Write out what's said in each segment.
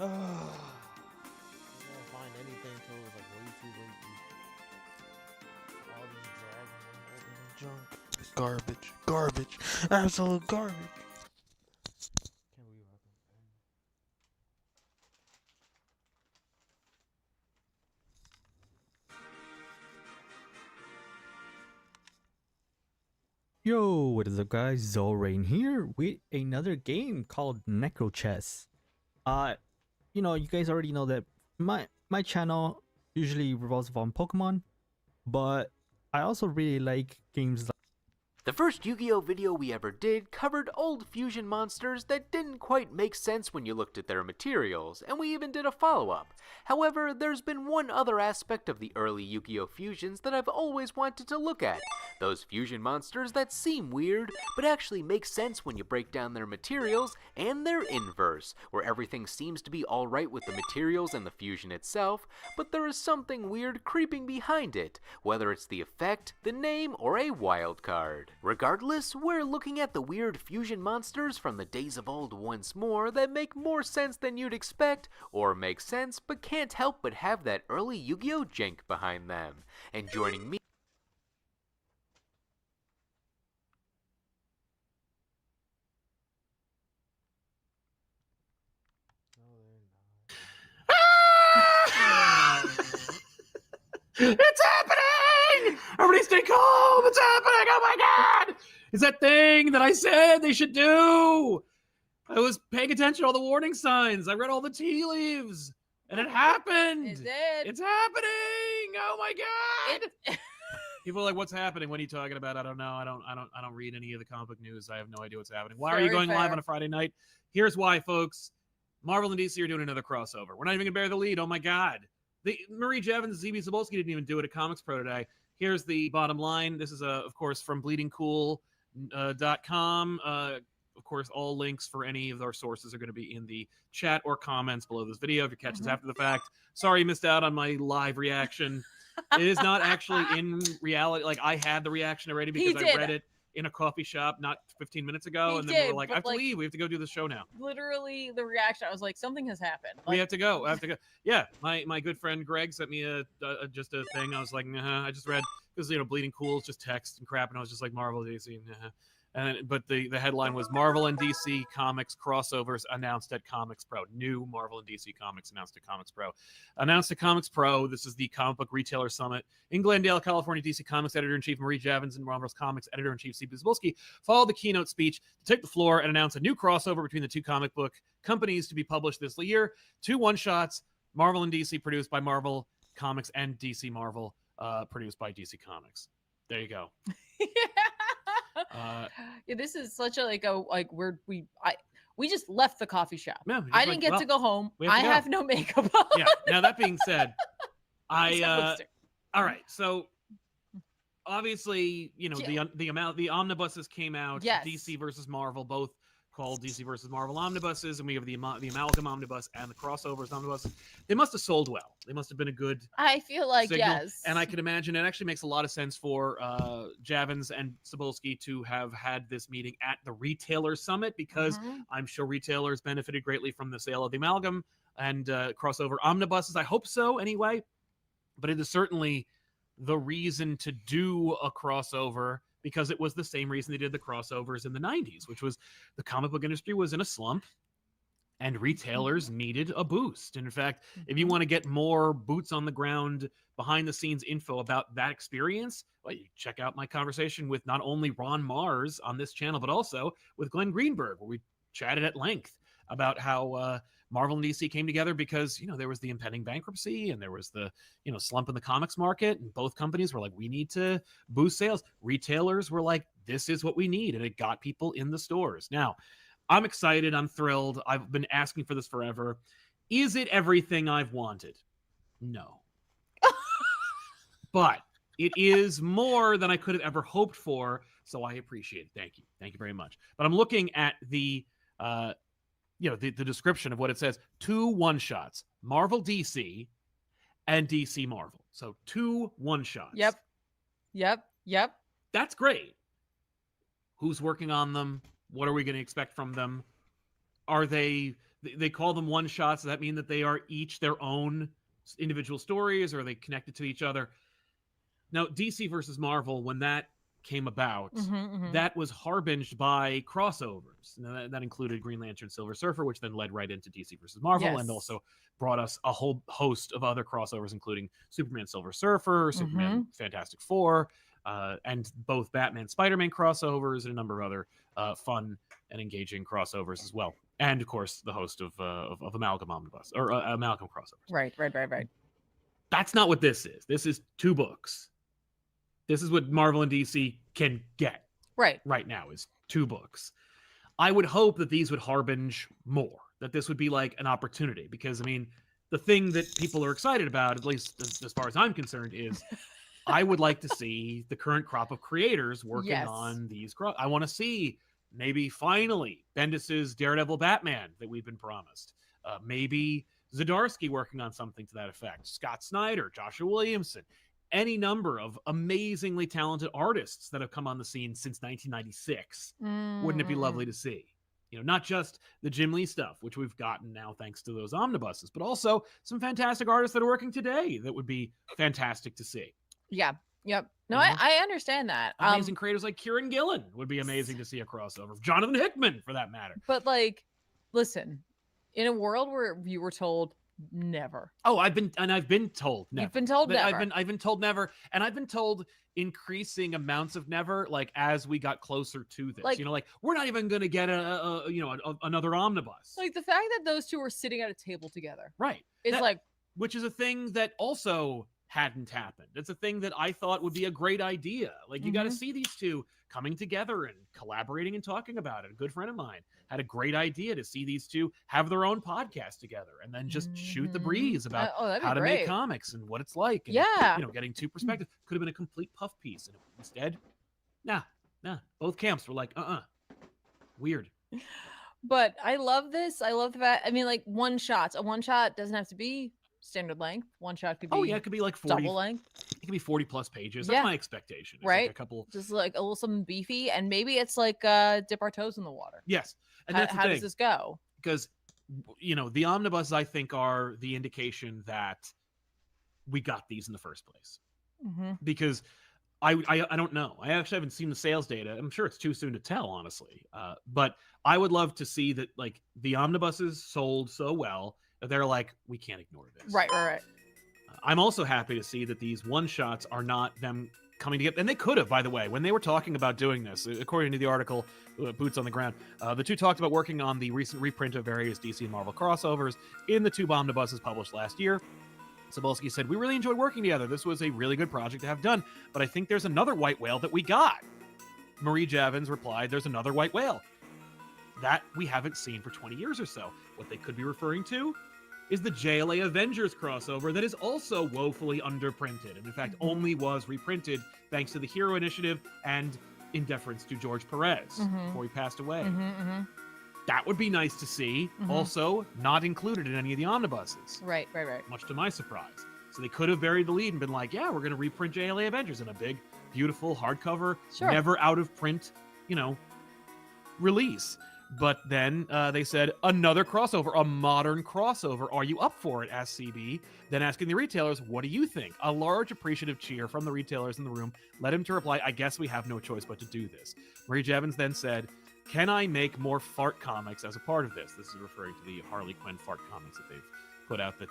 I can't find anything till it was like way too late. All this dragging and junk. Garbage. Garbage. Absolute garbage. Can't believe I can. Yo, what is up guys? Zolrain here with another game called NecroChess. Uh, you guys already know that my channel usually revolves around Pokemon, but I also really like games like The first Yu-Gi-Oh video we ever did covered old fusion monsters that didn't quite make sense when you looked at their materials, and we even did a follow-up. However, there's been one other aspect of the early Yu-Gi-Oh fusions that I've always wanted to look at. Those fusion monsters that seem weird, but actually make sense when you break down their materials and their inverse, where everything seems to be alright with the materials and the fusion itself, but there is something weird creeping behind it, whether it's the effect, the name, or a wild card. Regardless, we're looking at the weird fusion monsters from the days of old once more that make more sense than you'd expect, or make sense but can't help but have that early Yu-Gi-Oh jank behind them. And joining me It's happening! Everybody stay calm! It's happening! Oh my god! It's that thing that I said they should do! I was paying attention to all the warning signs. I read all the tea leaves. And it happened! It did. It's happening! Oh my god! It, People are like, what's happening? What are you talking about? I don't know. I don't read any of the comic book news. I have no idea what's happening. Why are you Very going live fair. on a Friday night? Here's why, folks. Marvel and DC are doing another crossover. We're not even gonna bear the lead. Oh my god. Marie Jevons and ZB Zabolski didn't even do it at Comics Pro today. Here's the bottom line. This is, of course, from bleedingcool.com. Of course, all links for any of our sources are going to be in the chat or comments below this video if you're catching this after the fact. Sorry you missed out on my live reaction. It is not actually in reality. Like, I had the reaction already because I read it in a coffee shop not 15 minutes ago, and then we were like, I have to leave. We have to go do the show now. literally, the reaction, I was like, something has happened. Like, We have to go. I have to go. Yeah, my good friend Greg sent me just a thing. I was like, nah, I just read because Bleeding Cool is just text and crap, and I was just like, Marvel DC, nah. But the headline was Marvel and DC Comics crossovers announced at Comics Pro. New Marvel and DC Comics announced at Comics Pro. Announced at Comics Pro. This is the Comic Book Retailer Summit in Glendale, California. DC Comics Editor-in-Chief Marie Javins and Marvel's Comics Editor-in-Chief C.B. Zabolski followed the keynote speech to take the floor and announce a new crossover between the two comic book companies to be published this year. 2 one-shots, Marvel and DC produced by Marvel Comics and DC Marvel produced by DC Comics. There you go. yeah, this is such a we just left the coffee shop. Yeah, I didn't get to go home. I have no makeup on. Yeah. Now that being said, Except lipstick. all right. So obviously, the omnibuses came out. Yes. DC versus Marvel, both called DC versus Marvel omnibuses, and we have the amalgam omnibus and the crossovers omnibus. They must have sold well. They must have been a good I feel like signal. yes. And I can imagine it actually makes a lot of sense for Javins and Zabolski to have had this meeting at the Retailer Summit, because I'm sure retailers benefited greatly from the sale of the amalgam and crossover omnibuses. I hope so anyway. But it is certainly the reason to do a crossover, because it was the same reason they did the crossovers in the 90s, which was the comic book industry was in a slump and retailers needed a boost. And in fact, if you want to get more boots on the ground, behind the scenes info about that experience, well, you check out my conversation with not only Ron Mars on this channel, but also with Glenn Greenberg, where we chatted at length about how Marvel and DC came together because, there was the impending bankruptcy and there was the, slump in the comics market. And both companies were like, we need to boost sales. Retailers were like, this is what we need. And it got people in the stores. Now, I'm excited. I'm thrilled. I've been asking for this forever. Is it everything I've wanted? No. But it is more than I could have ever hoped for. So I appreciate it. Thank you. Thank you very much. But I'm looking at the description of what it says. 2 one-shots, Marvel DC and DC Marvel. So 2 one-shots. Yep. That's great. Who's working on them? What are we going to expect from them? Are they they call them one shots. Does that mean that they are each their own individual stories, or are they connected to each other? Now, DC versus Marvel, when that came about, that was harbinged by crossovers. Now, that included Green Lantern, Silver Surfer, which then led right into DC versus Marvel, and also brought us a whole host of other crossovers, including Superman, Silver Surfer, Superman, Fantastic Four, and both Batman, Spider-Man crossovers, and a number of other fun and engaging crossovers as well. And of course, the host of Amalgam Omnibus or Amalgam crossovers. Right. That's not what this is. This is 2 books. This is what Marvel and DC can get right now is 2 books. I would hope that these would harbinge more, that this would be like an opportunity, because I mean, the thing that people are excited about, at least as far as I'm concerned, is I would like to see the current crop of creators working on these. I want to see maybe finally Bendis's Daredevil Batman that we've been promised. Maybe Zdarsky working on something to that effect. Scott Snyder, Joshua Williamson, any number of amazingly talented artists that have come on the scene since 1996. Wouldn't it be lovely to see? You know, not just the Jim Lee stuff, which we've gotten now thanks to those omnibuses, but also some fantastic artists that are working today that would be fantastic to see. Yeah. Yep. No, I understand that. Amazing creators like Kieran Gillen would be amazing to see a crossover. Jonathan Hickman, for that matter. But like, listen, in a world where you were told never. Oh, I've been told never. You've been told never. I've been told never, and I've been told increasing amounts of never, like as we got closer to this. Like, you know, like we're not even going to get another omnibus. Like the fact that those two were sitting at a table together, right? It's like, which is a thing that also hadn't happened. It's a thing that I thought would be a great idea. Like you got to see these two coming together and collaborating and talking about it. A good friend of mine had a great idea to see these two have their own podcast together and then just shoot the breeze about how to make comics and what it's like. And, you know, getting 2 perspectives. Could have been a complete puff piece. And instead, nah. Both camps were like, weird. But I love this. I love the fact, I mean, like one shot. A one shot doesn't have to be standard length. One shot could be it could be like 40 double length. It could be 40+ pages. That's my expectation. It's right. Like a couple, just like a little something beefy, and maybe it's like dip our toes in the water. Yes. And that's how does this go? Because you know, the omnibuses I think are the indication that we got these in the first place. Because I don't know. I actually haven't seen the sales data. I'm sure it's too soon to tell, honestly. But I would love to see that, like, the omnibuses sold so well that they're like, we can't ignore this. Right. I'm also happy to see that these one-shots are not them coming together. And they could have, by the way, when they were talking about doing this, according to the article, Boots on the Ground, the two talked about working on the recent reprint of various DC and Marvel crossovers in the 2 omnibuses published last year. Cebulski said, we really enjoyed working together. This was a really good project to have done, but I think there's another white whale that we got. Marie Javins replied, there's another white whale that we haven't seen for 20 years or so. What they could be referring to is the JLA Avengers crossover that is also woefully underprinted, and in fact only was reprinted thanks to the Hero Initiative and in deference to George Perez before he passed away. That would be nice to see. Also, not included in any of the omnibuses. Right. Much to my surprise. So they could have buried the lead and been like, yeah, we're going to reprint JLA Avengers in a big, beautiful hardcover, never out of print, release. But then they said, another crossover, a modern crossover. Are you up for it? Asked CB. Then asking the retailers, what do you think? A large appreciative cheer from the retailers in the room led him to reply, I guess we have no choice but to do this. Marie Javins then said, can I make more fart comics as a part of this? This is referring to the Harley Quinn fart comics that they've put out that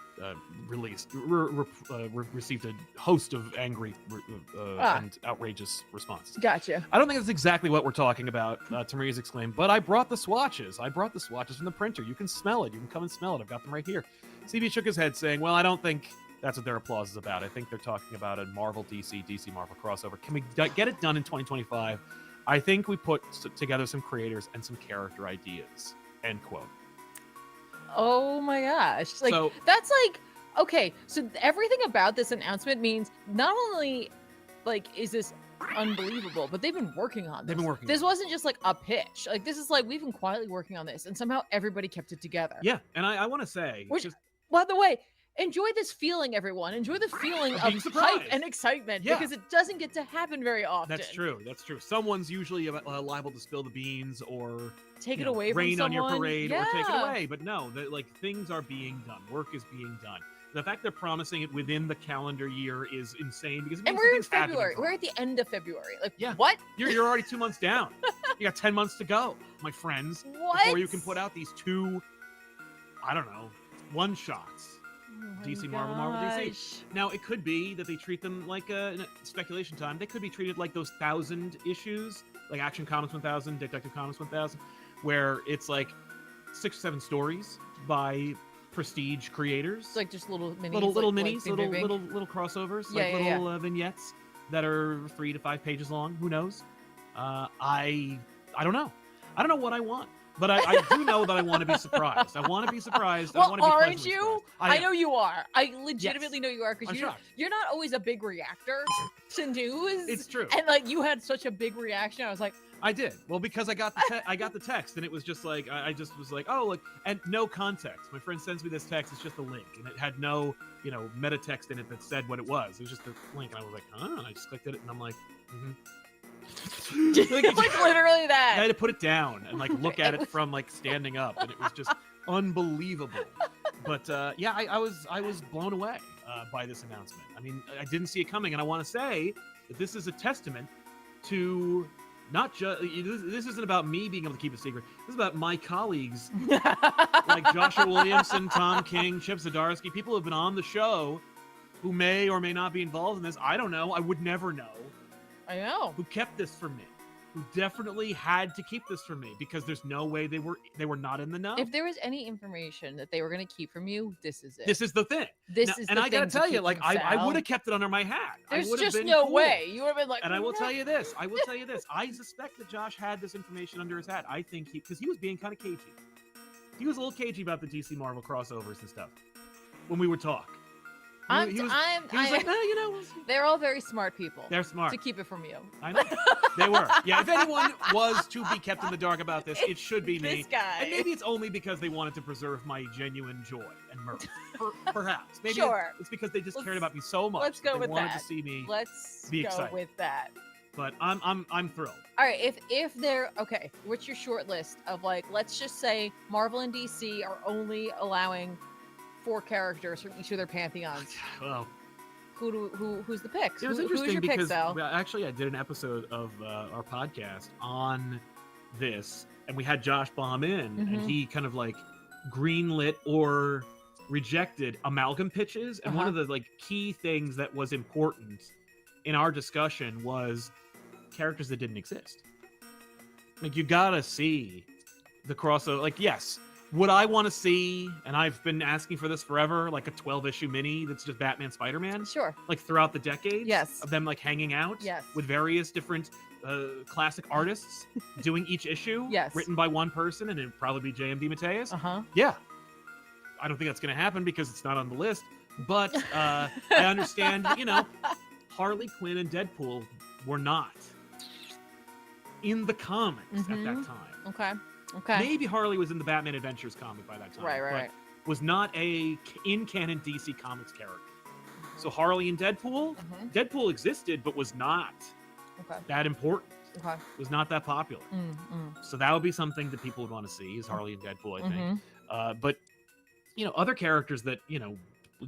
received a host of angry and outrageous responses. Gotcha. I don't think that's exactly what we're talking about, Tamariz exclaimed, but I brought the swatches. I brought the swatches from the printer. You can smell it. You can come and smell it. I've got them right here. CB shook his head saying, well, I don't think that's what their applause is about. I think they're talking about a Marvel DC Marvel crossover. Can we get it done in 2025? I think we put together some creators and some character ideas. End quote. Oh my gosh. Like, so, that's like, okay, so everything about this announcement means not only, like, is this unbelievable, but they've been working on this. They've been working. This wasn't just like a pitch. Like, this is like, we've been quietly working on this, and somehow everybody kept it together. Yeah, and I want to say, which, by the way, enjoy this feeling, everyone. Enjoy the feeling Of of being hype surprised. and excitement Yeah. because it doesn't get to happen very often. That's true. That's true. Someone's usually liable to spill the beans or Take you it know, away from rain on your someone. parade yeah. or take it away. But no, like things are being done. Work is being done. The fact they're promising it within the calendar year is insane because it And means we're in things have to be February. We're done. at the end of February. Like, Yeah. what? You're already 2 months down. You got 10 months to go, my friends, What? before you can put out these 2, I don't know, one-shots. Oh my DC Marvel, Marvel DC. gosh. Now, it could be that they treat them like, in speculation time, they could be treated like those 1,000 issues, like Action Comics 1000, Detective Comics 1000, where it's like 6 or 7 stories by prestige creators. It's like just little minis. little like minis, Finger Big. little crossovers, Yeah, like yeah, little vignettes that are 3 to 5 pages long. Who knows? I don't know. I don't know what I want, but I do know that I want to be surprised. I want to be surprised. I Well, want to be aren't pleasantly you? surprised. I am. know you are. I legitimately know you are I'm because shocked. you're not always a big reactor to news. It's true. And like you had such a big reaction. I was like, I did. Well, because I got the text, and it was just like I just was like, oh, look, and no context. My friend sends me this text. It's just a link, and it had no, meta text in it that said what it was. It was just a link, and I was like, and I just clicked it, and I'm like, like literally I that. had to put it down and like look at it from like standing up, and it was just unbelievable. But yeah, I was blown away by this announcement. I mean, I didn't see it coming, and I want to say that this is a testament to not just this isn't about me being able to keep a secret. This is about my colleagues like Joshua Williamson, Tom King, Chip Zdarsky, people who have been on the show who may or may not be involved in this. I don't know. I would never know. I know. Who kept this from me? Who definitely had to keep this from me because there's no way they were not in the know. If there was any information that they were going to keep from you, this is it. This is the thing. This Now, is and the I gotta thing to tell you, keep like from I Sal. would have kept it under my hat. There's I would have just been no cool. way. You would have been like. And I will "No." tell you this. I will tell you this. I suspect that Josh had this information under his hat. I think because he was being kind of cagey. He was a little cagey about the DC Marvel crossovers and stuff when we would talk. He was like, no, we'll see." They're all very smart people. They're smart. To keep it from you. I know. They were. Yeah, if anyone was to be kept in the dark about this, it should be me. This guy. And maybe it's only because they wanted to preserve my genuine joy and mirth. Perhaps. Maybe Sure. it's because they just Let's- cared about me so much. let's go that with they wanted that. to see me. Let's Be go excited. with that. But I'm thrilled. All right, if they're okay, what's your short list of like? Let's just say Marvel and DC are only allowing 4 characters from each of their pantheons. Well, Who's the picks? it was Who's interesting your pick, because Sal? actually I did an episode of our podcast on this, and we had Josh Baum in, Mhm. and he kind of like greenlit or rejected amalgam pitches. And one Uh-huh. of the like key things that was important in our discussion was characters that didn't exist. Like you gotta see the crossover. Like yes. Would I want to see, and I've been asking for this forever, like a 12-issue mini that's just Batman, Spider-Man, Sure. like throughout the decades, Yes. of them like hanging out, Yes. with various different classic artists doing each issue, Yes. written by one person, and it'd probably be J.M.D. Mateus. Uh-huh. Yeah, I don't think that's going to happen because it's not on the list, but I understand, Harley Quinn and Deadpool were not in the comics at that Mhm. time. Okay. Okay. Maybe Harley was in the Batman Adventures comic by that time. Right. but was not a in-canon DC Comics character. So Harley and Deadpool, Mhm. Deadpool existed, but was not Okay. that important. Okay. Was not that popular. Mm. So that would be something that people would want to see is Harley and Deadpool, I think. Mhm. But other characters that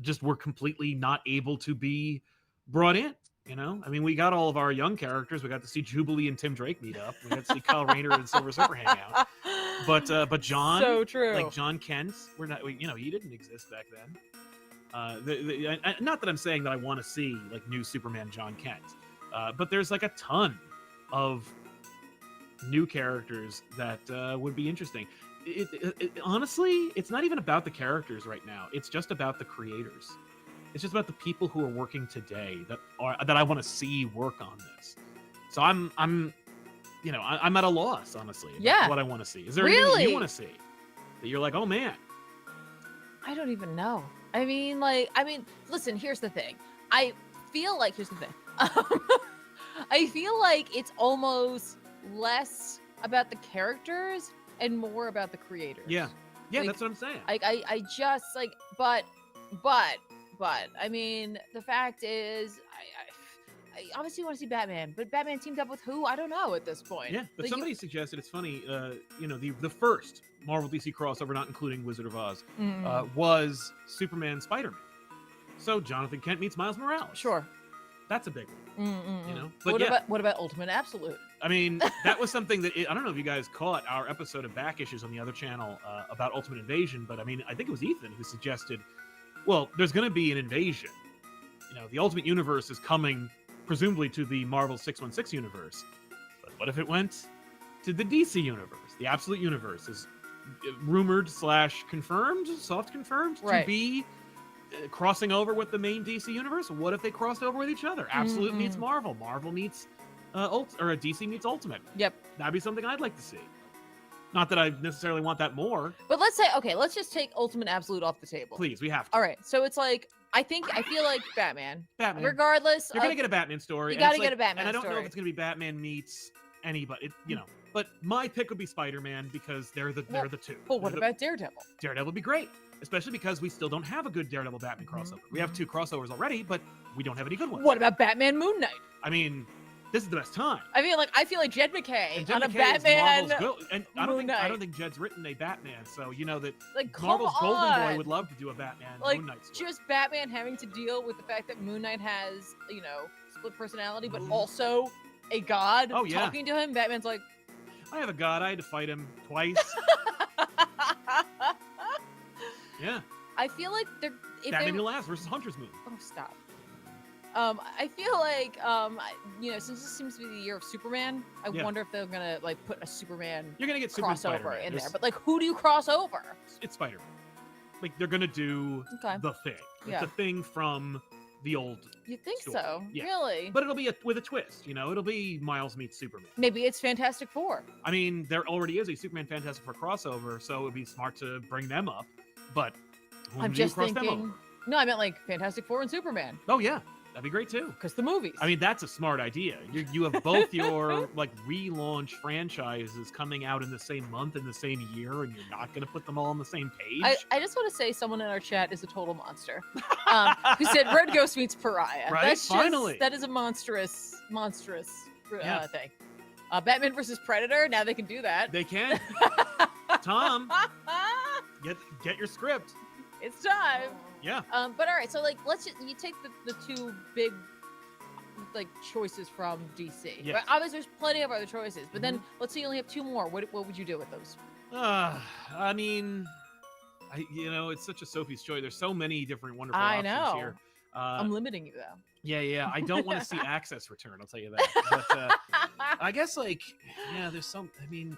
just were completely not able to be brought in. I mean, we got all of our young characters. We got to see Jubilee and Tim Drake meet up. We got to see Kyle Rayner and Silver Surfer hang out. But John, So true. like John Kent, we're not. He didn't exist back then. Not that I'm saying that I want to see like new Superman John Kent, but there's like a ton of new characters that would be interesting. Honestly, it's not even about the characters right now. It's just about the creators. It's just about the people who are working today that I want to see work on this. So I'm at a loss, honestly. About Yeah. what I want to see. Is there anything Really? you want to see that you're like, oh man? I don't even know. I mean, listen, here's the thing. Here's the thing. I feel like it's almost less about the characters and more about the creators. Yeah, Like, that's what I'm saying. I just but But I mean, the fact is, I obviously want to see Batman, but Batman teamed up with who? I don't know at this point. Yeah, but Like, somebody suggested, it's funny, the first Marvel DC crossover, not including Wizard of Oz, was Superman Spider-Man. So Jonathan Kent meets Miles Morales. Sure. That's a big one. You know, but what about Ultimate Absolute? I mean, that was something that I don't know if you guys caught our episode of Back Issues on the other channel about Ultimate Invasion, but I mean, I think it was Ethan who suggested, well, there's going to be an invasion. You know, the Ultimate Universe is coming, presumably, to the Marvel 616 universe. But what if it went to the DC universe? The Absolute Universe is rumored / confirmed, soft confirmed, to be crossing over with the main DC universe. What if they crossed over with each other? Absolute meets Marvel. Marvel meets DC meets Ultimate. Yep. That'd be something I'd like to see. Not that I necessarily want that more. But let's say, okay, let's just take Ultimate Absolute off the table. Please, we have to. All right. So it's like, I feel like Batman. Batman. Regardless. You're going to get a Batman story. You got to get a Batman story. And I don't know story. if it's going to be Batman meets anybody, you know. But my pick would be Spider-Man because they're the two. But what about Daredevil? Daredevil would be great. Especially because we still don't have a good Daredevil Batman crossover. We have 2 crossovers already, but we don't have any good ones. What about Batman Moon Knight? I mean, this is the best time. I feel like Jed McKay Jed on a McKay Batman. And I don't think Jed's written a Batman, so you know that Like, Marvel's come Golden on. Boy would love to do a Batman Like, Moon Knight story. just Batman having to deal with the fact that Moon Knight has, you know, split personality, but also a god Oh, yeah. talking to him. Batman's like, I have a god. I had to fight him twice. Yeah. I feel like they're Batman Who Laughs versus Hunter's Moon. Oh, stop. I feel like, you know, since this seems to be the year of Superman, I wonder if they're gonna like put a Superman You're gonna get Superman crossover Spider-Man. in there. But like, who do you cross over? It's Spider-Man. Like they're gonna do the Thing. Yeah. It's a thing from the old. You think story. so? Yeah. Really? But it'll be with a twist. You know, it'll be Miles meets Superman. Maybe it's Fantastic Four. I mean, there already is a Superman Fantastic Four crossover, so it'd be smart to bring them up. But when I'm do you just cross them thinking. over? No, I meant like Fantastic Four and Superman. Oh yeah, that'd be great too. Because the movies. I mean, that's a smart idea. You have both your like relaunch franchises coming out in the same month in the same year, and you're not going to put them all on the same page. I just want to say someone in our chat is a total monster. Who said Red Ghost meets Pariah? Right? That's Finally. that is a monstrous thing. Batman versus Predator. Now they can do that. They can. Tom, get your script. It's time. Yeah. But all right, so like, you take the 2 big like choices from DC. Yes. Right? Obviously, there's plenty of other choices, but then let's say you only have 2 more. What would you do with those? I mean, it's such a Sophie's choice. There's so many different wonderful I options know. here. I'm limiting you though. Yeah. I don't want to see Access return. I'll tell you that. But I guess there's some. I mean,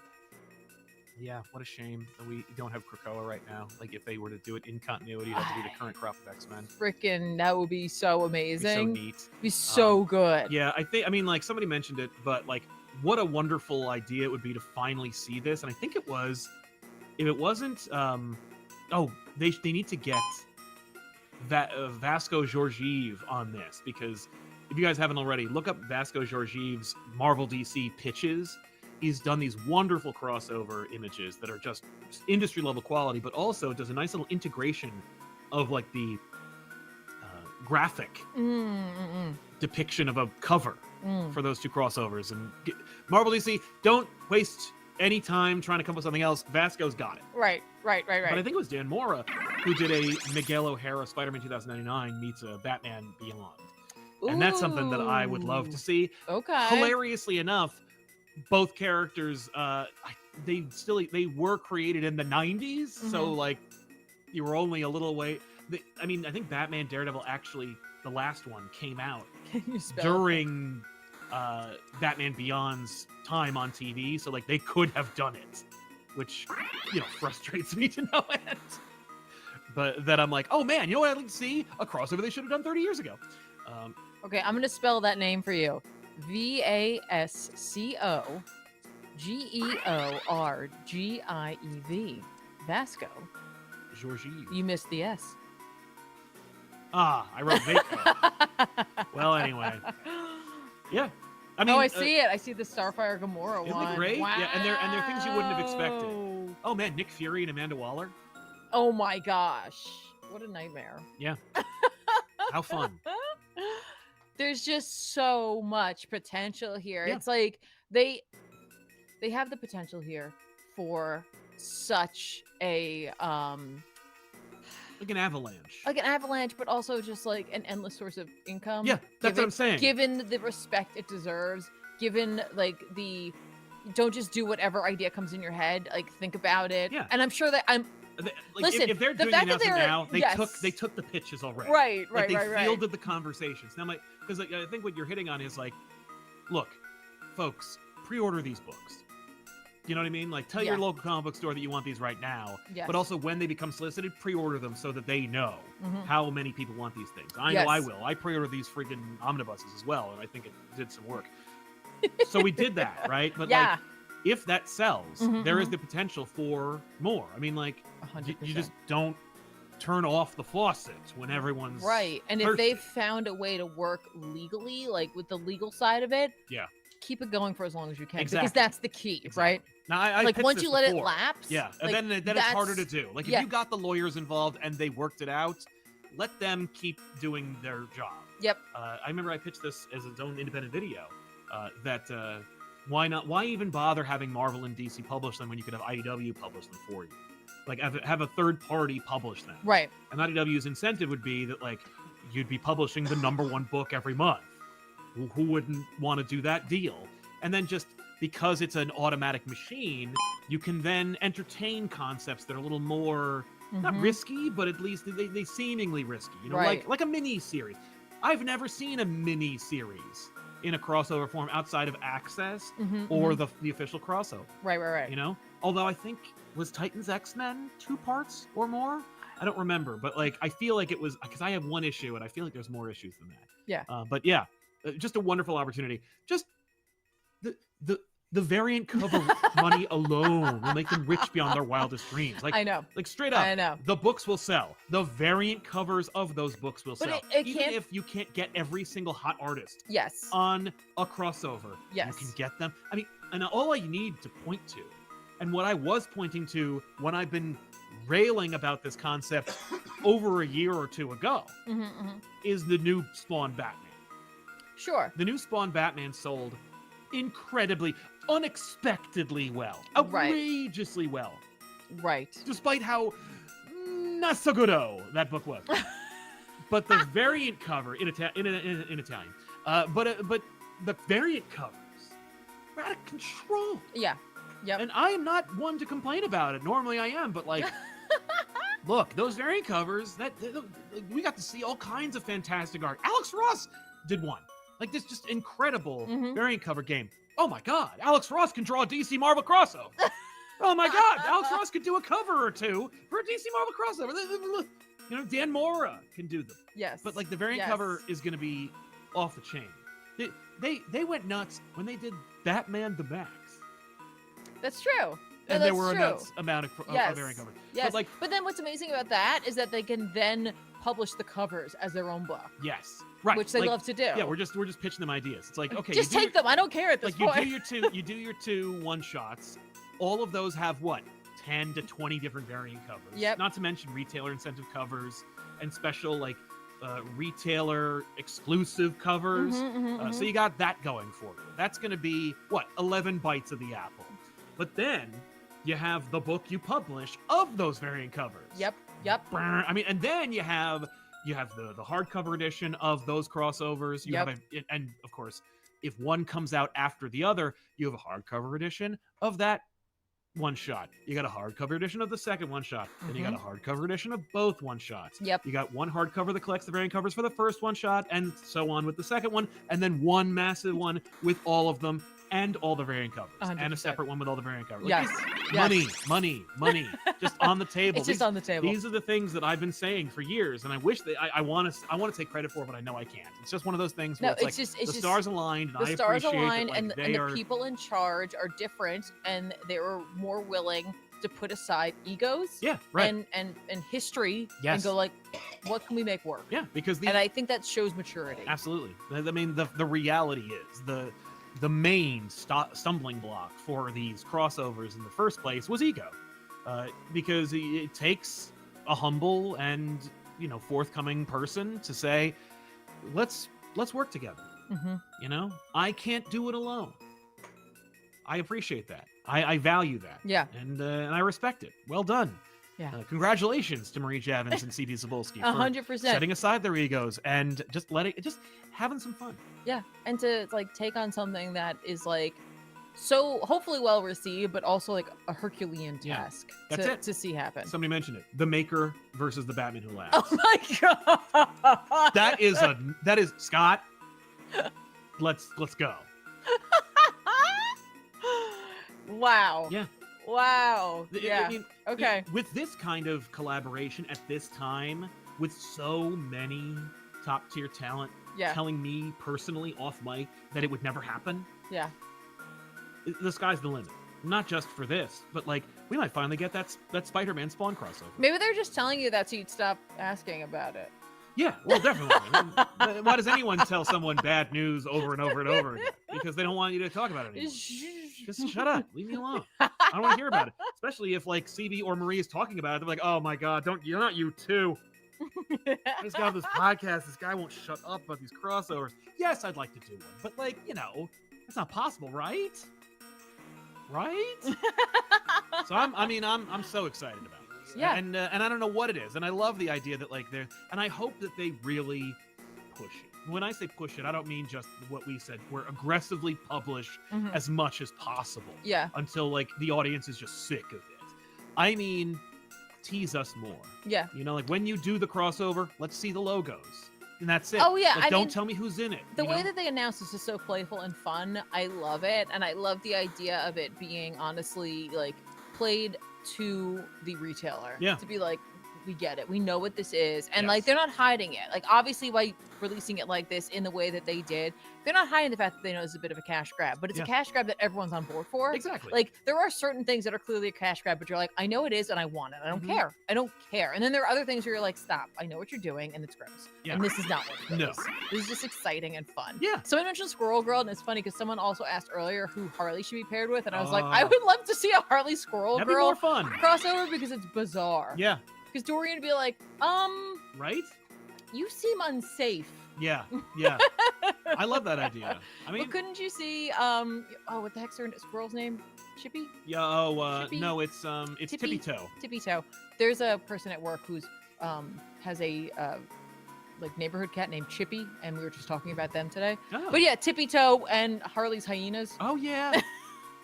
yeah, what a shame that we don't have Krakoa right now. Like if they were to do it in continuity, it'd have to be the current crop of X-Men. Freaking, that would be so amazing. Be so neat. Be so good. Yeah, I mean, like somebody mentioned it, but like, what a wonderful idea it would be to finally see this. And I think it was, if it wasn't, they need to get Vasco Georgiev on this, because if you guys haven't already, look up Vasco Georgiev's Marvel DC pitches. He's done these wonderful crossover images that are just industry level quality, but also does a nice little integration of like the graphic depiction of a cover for those 2 crossovers. And Marvel DC, don't waste any time trying to come up with something else. Vasco's got it. Right. But I think it was Dan Mora who did a Miguel O'Hara Spider-Man 2099 meets a Batman Beyond. And that's something that I would love to see. Okay. Hilariously enough, both characters, they were created in the 90s, so like you were only a little way. I mean, I think Batman Daredevil actually, the last one, came out during Batman Beyond's time on TV, so like they could have done it, which frustrates me to no end. But that I'm like, oh man, you know what I'd like to see? A crossover they should have done 30 years ago. Okay, I'm gonna spell that name for you. VASCOGEORGIEV. Vasco. Georgie. You missed the S. I wrote Vaco. Well, anyway. Yeah. I mean, I see it. I see the Starfire Gamora isn't one. it great? Wow. Yeah, and they're things you wouldn't have expected. Oh man, Nick Fury and Amanda Waller. Oh my gosh. what a nightmare. Yeah. How fun. There's just so much potential here. Yeah. It's like they have the potential here for such a Like an avalanche. like an avalanche, but also just like an endless source of income. Yeah, that's what I'm saying. Given the respect it deserves, given like the don't just do whatever idea comes in your head, like think about it. Yeah. And I'm sure that I'm Like, Listen, if they're the doing fact an that announcement they're- now, yes. they took the pitches already. right, Like they right. fielded the conversations. Now, because I think what you're hitting on is like, look, folks, pre-order these books. You know what I mean? Like, tell your Yeah. local comic book store that you want these right now. Yes. But also, when they become solicited, pre-order them so that they know Mhm. how many people want these things. I know I Yes. will. I pre-order these freaking omnibuses as well, and I think it did some work. So we did that, right? But yeah, like, if that sells, Mhm, there is the potential for more. I mean, like, 100%. you just don't turn off the faucet when everyone's right. And if thirsty. they've found a way to work legally, like with the legal side of it, Yeah. keep it going for as long as you can because Exactly. that's the key, right? Now, I Like pitched once this you let it before. lapse, Yeah, and like, then it's harder to that's- do. Like, if yeah. you got the lawyers involved and they worked it out, let them keep doing their job. Yep. I remember I pitched this as its own independent video. Why even bother having Marvel and DC publish them when you could have IDW publish them for you? Like, have a third party publish them. Right. And IDW's incentive would be that, like, you'd be publishing the #1 book every month. Who wouldn't want to do that deal? And then just because it's an automatic machine, you can then entertain concepts that are a little more not Mhm. risky, but at least they seemingly risky. You know, Right. like a mini series. I've never seen a mini series in a crossover form outside of Access Mhm, or mhm. the official crossover. right. You know, although I think was Titans X-Men 2 parts or more. I don't remember, but like I feel like it was because I have one issue and I feel like there's more issues than that. Yeah. But yeah, just a wonderful opportunity. Just the variant cover money alone will make them rich beyond their wildest dreams. Like I know. like straight up, I know. the books will sell. The variant covers of those books will But sell. it Even can't- if you can't get every single hot artist Yes. on a crossover, Yes. you can get them. I mean, and all I need to point to, and what I was pointing to when I've been railing about this concept over a year or two ago, is the new Spawn Batman. Sure. The new Spawn Batman sold incredibly, unexpectedly well, Right. outrageously well, Right. despite how not so good-o that book was. But the variant cover in Italian, but the variant covers were out of control. Yeah. Yep. And I am not one to complain about it. Normally I am, but like, look, those variant covers we got to see all kinds of fantastic art. Alex Ross did one. Like this just incredible Mhm. variant cover game. Oh my God, Alex Ross can draw a DC Marvel crossover. Oh my God, Alex Ross could do a cover or two for a DC Marvel crossover. You know, Dan Mora can do them. Yes. But like the variant Yes. cover is going to be off the chain. They went nuts when they did Batman the Max. That's true. No, And there that's were a true. nuts amount of Yes. variant covers. Yes. But like, But then what's amazing about that is that they can then publish the covers as their own book, yes, right. which they like, love to do. Yeah, we're just pitching them ideas. It's like, okay, just you do take them. I don't care at this like point. you do your two one shots. All of those have what 10 to 20 different variant covers. Yep. Not to mention retailer incentive covers and special like retailer exclusive covers. So you got that going for you. That's going to be what 11 bites of the apple. But then you have the book you publish of those variant covers. Yep. Brr. I mean, and then you have the hardcover edition of those crossovers. You Yep. have and of course, if one comes out after the other, you have a hardcover edition of that one shot. You got a hardcover edition of the second one shot. Then you got a hardcover edition of both one shots. Yep. You got one hardcover that collects the variant covers for the first one shot, and so on with the second one, and then one massive one with all of them and all the variant covers, and a 100%. separate one with all the variant covers. Yes. Yes. Money, just on the table. It's just on the table. These are the things that I've been saying for years, and I wish that I want to take credit for, but I know I can't. It's just one of those things where No, it's, it's like just- it's the just- stars aligned, and The I stars appreciate align, that, like, and they the are. people in charge are different, and they were more willing to put aside egos Yeah, right. and history Yes. and go like, what can we make work? Yeah, because And I think that shows maturity. absolutely. I mean, the reality is the main stumbling block for these crossovers in the first place was ego, because it takes a humble and forthcoming person to say, let's work together. I can't do it alone. I appreciate that. I value that. Yeah. And I respect it. Well done. Yeah. Congratulations to Marie Javins and CB Cebulski for 100%. setting aside their egos and just having some fun. Yeah, and to like take on something that is like so hopefully well received, but also like a Herculean task that's it. to see happen. Somebody mentioned it. The Maker versus the Batman Who Laughs. Oh my god. That is Scott. Let's go. Wow. Yeah. Wow. I Yeah. mean, Okay. With this kind of collaboration at this time, with so many top tier talent Yeah. telling me personally off mic that it would never happen, Yeah. the sky's the limit. Not just for this, but like we might finally get that Spider-Man Spawn crossover. Maybe they're just telling you that so you'd stop asking about it. Yeah, well, definitely. Why does anyone tell someone bad news over and over and over again? Because they don't want you to talk about it anymore. Just shut up. Leave me alone. I don't want to hear about it. Especially if like CB or Marie is talking about it. They're like, oh my god, you're not you too. I just got this podcast. This guy won't shut up about these crossovers. Yes, I'd like to do one, but like, it's not possible, right? Right? So I'm so excited about this. Yeah. And I don't know what it is. And I love the idea that like and I hope that they really push it. When I say push it, I don't mean just what we said. We're aggressively publish as much as possible. Yeah. Until like the audience is just sick of it. I mean, tease us more. Yeah. Like when you do the crossover, let's see the logos. And that's it. Oh, yeah, Like, I don't mean, tell me who's in it. The way that they announce this is so playful and fun. I love it. And I love the idea of it being honestly like played to the retailer. Yeah. To be like, we get it. We know what this is. And like Yes. they're not hiding it. Like obviously by releasing it like this in the way that they did, they're not hiding the fact that they know it's a bit of a cash grab, but it's a cash grab that everyone's on board for. Exactly. Like there are certain things that are clearly a cash grab, but you're like, I know it is and I want it. I don't care. I don't care. And then there are other things where you're like, stop. I know what you're doing and it's gross. Yeah. And this is not what it No. is. This is just exciting and fun. Yeah. Someone mentioned Squirrel Girl, and it's funny because someone also asked earlier who Harley should be paired with, and I was like, I would love to see a Harley Squirrel That'd be Girl more fun. crossover because it's bizarre. Yeah. Because Dorian would be like, Right? you seem unsafe. Yeah. Yeah. I love that idea. I mean, But couldn't you see, what the heck's her squirrel's name? Chippy? yeah. Chippy? No, it's Tippy? Tippy Toe. Tippy Toe. There's a person at work who's has a like neighborhood cat named Chippy, and we were just talking about them today. Oh. But yeah, Tippy Toe and Harley's hyenas Oh yeah.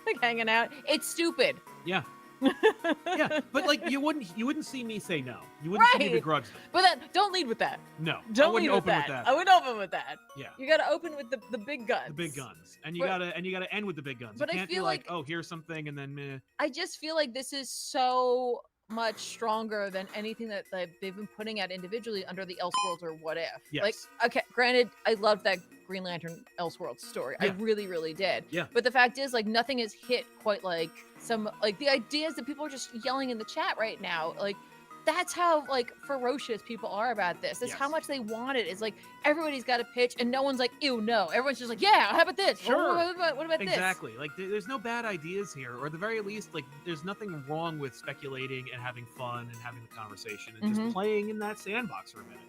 like hanging out. It's stupid. Yeah. Yeah. But like you wouldn't see me say no. You wouldn't see me Right. begrudge them. But then don't lead with that. No. Don't I wouldn't lead with open that. with that. I would open with that. Yeah. You gotta open with the big guns. The big guns. And you But- gotta end with the big guns. but I you can't be feel like, like- oh, here's something and then meh. I just feel like this is so much stronger than anything that they've been putting out individually under the Elseworlds or What If. Yes. Like, okay, granted, I loved that Green Lantern Elseworlds story. I Yeah. really, really did. Yeah. But the fact is, like, nothing has hit quite like the ideas that people are just yelling in the chat right now. Like, that's how like ferocious people are about this. That's how Yes. much they want it. It's like everybody's got a pitch and no one's like, ew, no. Everyone's just like, yeah, how about this? Sure. What about this? Exactly. Like there's no bad ideas here, or at the very least, like there's nothing wrong with speculating and having fun and having the conversation and Mhm. just playing in that sandbox for a minute.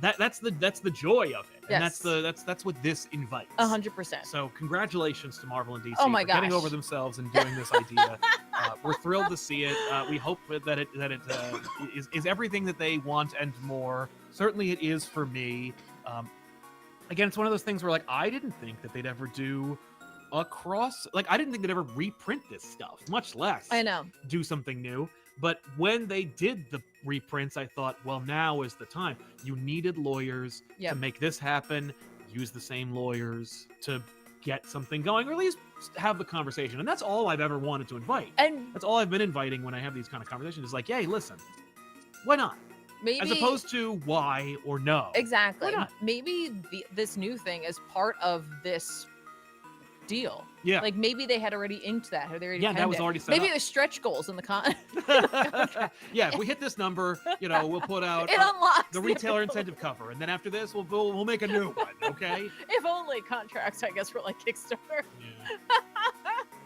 That's the joy of it, and Yes. that's what this invites. 100%. So congratulations to Marvel and DC Oh my for getting gosh. over themselves and doing this idea. We're thrilled to see it. We hope that it is everything that they want and more. Certainly, it is for me. Again, it's one of those things where like I didn't think that they'd ever do a cross. Like I didn't think they'd ever reprint this stuff, much less I know. do something new. But when they did the reprints, I thought, well, now is the time. You needed lawyers Yep. to make this happen. Use the same lawyers to get something going, or at least have the conversation. And that's all I've ever wanted to invite. And That's all I've been inviting when I have these kind of conversations. Is like, hey, listen, why not? maybe As opposed to why or no. exactly. Why not? Maybe this new thing is part of this deal. Yeah. Like maybe they had already inked that. Or they already Yeah, that penned was it. already set Maybe up. it was stretch goals in the con. Yeah, if we hit this number, we'll put out It unlocks the retailer incentive cover, and then after this, we'll make a new one. Okay. If only contracts, I guess, were like Kickstarter. Yeah.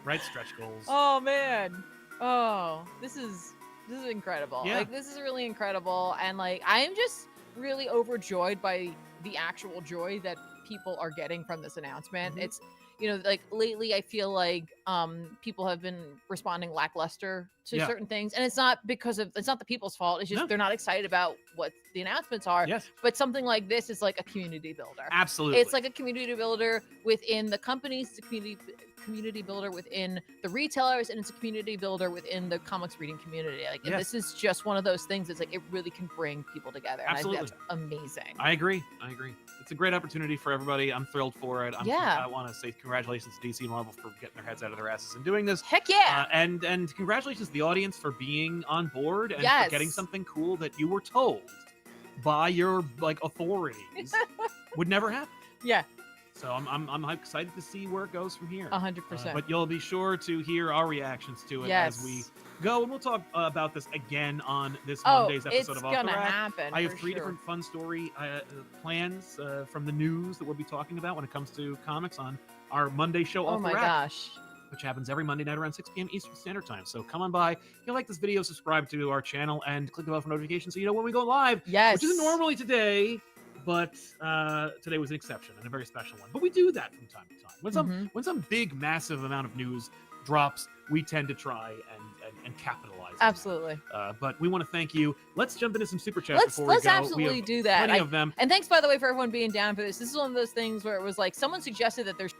Right, stretch goals. Oh man. Oh, this is This is incredible. Yeah. Like, this is really incredible. And, like, I am just really overjoyed by the actual joy that people are getting from this announcement. Mhm. It's, you know, like, lately I feel like people have been responding lackluster to Yeah. certain things. And it's not because of, it's not the people's fault. It's just No. they're not excited about what the announcements are. Yes. But something like this is like a community builder. Absolutely. It's like a community builder within the companies, it's a community builder within the retailers, and it's a community builder within the comics reading community. Like, and Yes. this is just one of those things that's like it really can bring people together. And Absolutely. I think that's amazing. I agree. It's a great opportunity for everybody. I'm thrilled for it. Yeah. I want to say congratulations to DC and Marvel for getting their heads out of their asses and doing this. Heck yeah. And congratulations to the audience for being on board and Yes. for getting something cool that you were told by your like authorities would never happen. Yeah. So I'm excited to see where it goes from here. 100%. But you'll be sure to hear our reactions to it as we go, and we'll talk about this again on this Monday's episode it's of gonna Author Act. happen. I have for 3 sure. different fun story plans from the news that we'll be talking about when it comes to comics on our Monday show. Oh Author my Act, gosh. which happens every Monday night around 6 p.m. Eastern Standard Time. So come on by. If you like this video, subscribe to our channel and click the bell for notifications so you know when we go live. Yes. Which isn't normally today, but today was an exception and a very special one. But we do that from time to time. When some big, massive amount of news drops, we tend to try and capitalize on that. Absolutely. But we want to thank you. Let's jump into some super chats before we Let's go. absolutely we have do that. plenty of them. And thanks, by the way, for everyone being down for this. This is one of those things where it was like someone suggested that there's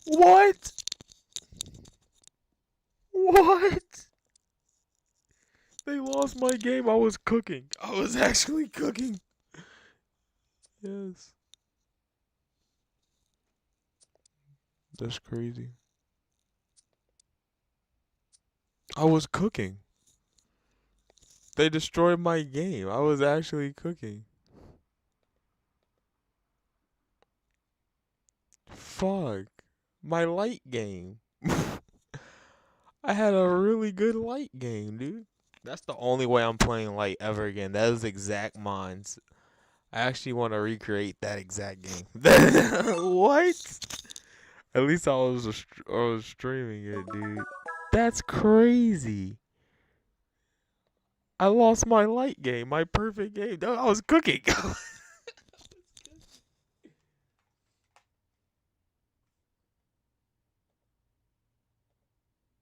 What? What? They lost my game. I was cooking. I was actually cooking. Yes. That's crazy. I was cooking. They destroyed my game. I was actually cooking. Fuck. My light game. I had a really good light game, dude. That's the only way I'm playing light ever again. That is exact mines. I actually want to recreate that exact game. What? At least I was streaming it, dude. That's crazy. I lost my light game, my perfect game. I was cooking.